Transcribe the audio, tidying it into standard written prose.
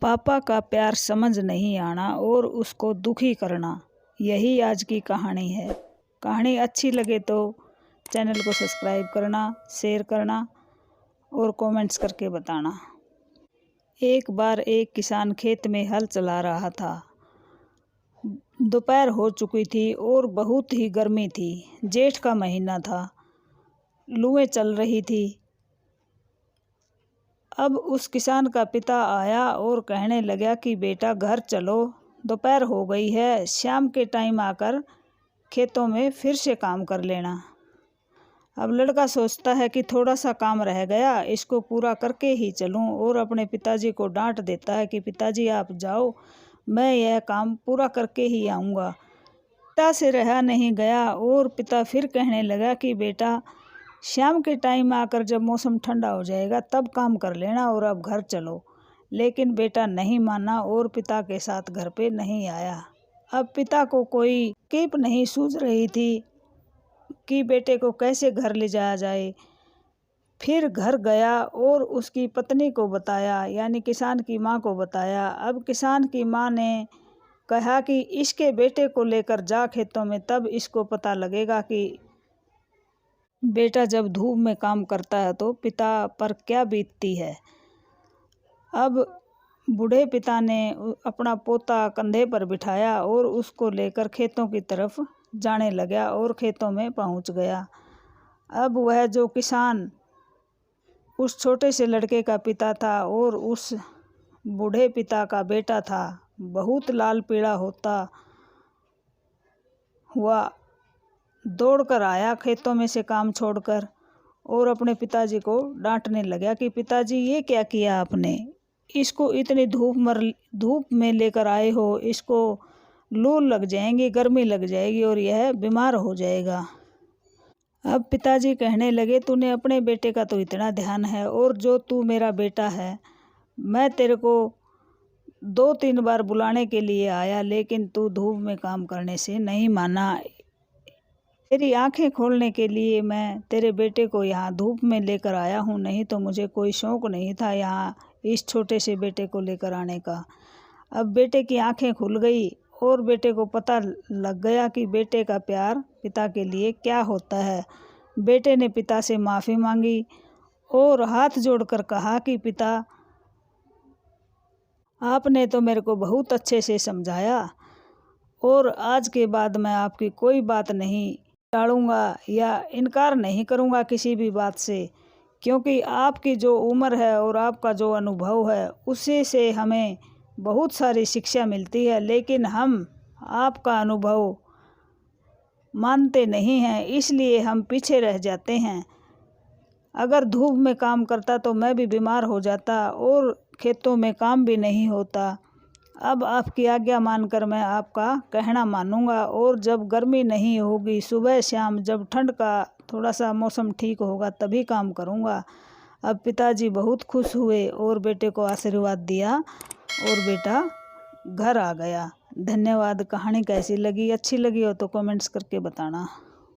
पापा का प्यार समझ नहीं आना और उसको दुखी करना, यही आज की कहानी है। कहानी अच्छी लगे तो चैनल को सब्सक्राइब करना, शेयर करना और कमेंट्स करके बताना। एक बार एक किसान खेत में हल चला रहा था। दोपहर हो चुकी थी और बहुत ही गर्मी थी। जेठ का महीना था, लूएं चल रही थी। अब उस किसान का पिता आया और कहने लगा कि बेटा घर चलो, दोपहर हो गई है, शाम के टाइम आकर खेतों में फिर से काम कर लेना। अब लड़का सोचता है कि थोड़ा सा काम रह गया, इसको पूरा करके ही चलूं, और अपने पिताजी को डांट देता है कि पिताजी आप जाओ, मैं यह काम पूरा करके ही आऊँगा। पिता से रहा नहीं गया और पिता फिर कहने लगा कि बेटा शाम के टाइम आकर जब मौसम ठंडा हो जाएगा तब काम कर लेना और अब घर चलो। लेकिन बेटा नहीं माना और पिता के साथ घर पे नहीं आया। अब पिता को कोई कीप नहीं सूझ रही थी कि बेटे को कैसे घर ले जाया जाए। फिर घर गया और उसकी पत्नी को बताया, यानी किसान की माँ को बताया। अब किसान की माँ ने कहा कि इसके बेटे को लेकर जा खेतों में, तब इसको पता लगेगा कि बेटा जब धूप में काम करता है तो पिता पर क्या बीतती है। अब बूढ़े पिता ने अपना पोता कंधे पर बिठाया और उसको लेकर खेतों की तरफ जाने लगा और खेतों में पहुंच गया। अब वह जो किसान उस छोटे से लड़के का पिता था और उस बूढ़े पिता का बेटा था, बहुत लाल पीला होता हुआ दौड़कर आया खेतों में से काम छोड़कर और अपने पिताजी को डांटने लगा कि पिताजी ये क्या किया आपने, इसको इतनी धूप में लेकर आए हो, इसको लू लग जाएंगी, गर्मी लग जाएगी और यह बीमार हो जाएगा। अब पिताजी कहने लगे तूने अपने बेटे का तो इतना ध्यान है, और जो तू मेरा बेटा है, मैं तेरे को 2-3 बार बुलाने के लिए आया लेकिन तू धूप में काम करने से नहीं माना। तेरी आंखें खोलने के लिए मैं तेरे बेटे को यहाँ धूप में लेकर आया हूँ, नहीं तो मुझे कोई शौक़ नहीं था यहाँ इस छोटे से बेटे को लेकर आने का। अब बेटे की आंखें खुल गई और बेटे को पता लग गया कि बेटे का प्यार पिता के लिए क्या होता है। बेटे ने पिता से माफ़ी मांगी और हाथ जोड़कर कहा कि पिता आपने तो मेरे को बहुत अच्छे से समझाया और आज के बाद मैं आपकी कोई बात नहीं टालूंगा या इनकार नहीं करूंगा किसी भी बात से, क्योंकि आपकी जो उम्र है और आपका जो अनुभव है उसी से हमें बहुत सारी शिक्षा मिलती है, लेकिन हम आपका अनुभव मानते नहीं हैं, इसलिए हम पीछे रह जाते हैं। अगर धूप में काम करता तो मैं भी बीमार हो जाता और खेतों में काम भी नहीं होता। अब आपकी आज्ञा मानकर मैं आपका कहना मानूंगा और जब गर्मी नहीं होगी, सुबह शाम जब ठंड का थोड़ा सा मौसम ठीक होगा तभी काम करूंगा। अब पिताजी बहुत खुश हुए और बेटे को आशीर्वाद दिया और बेटा घर आ गया। धन्यवाद। कहानी कैसी लगी? अच्छी लगी हो तो कमेंट्स करके बताना।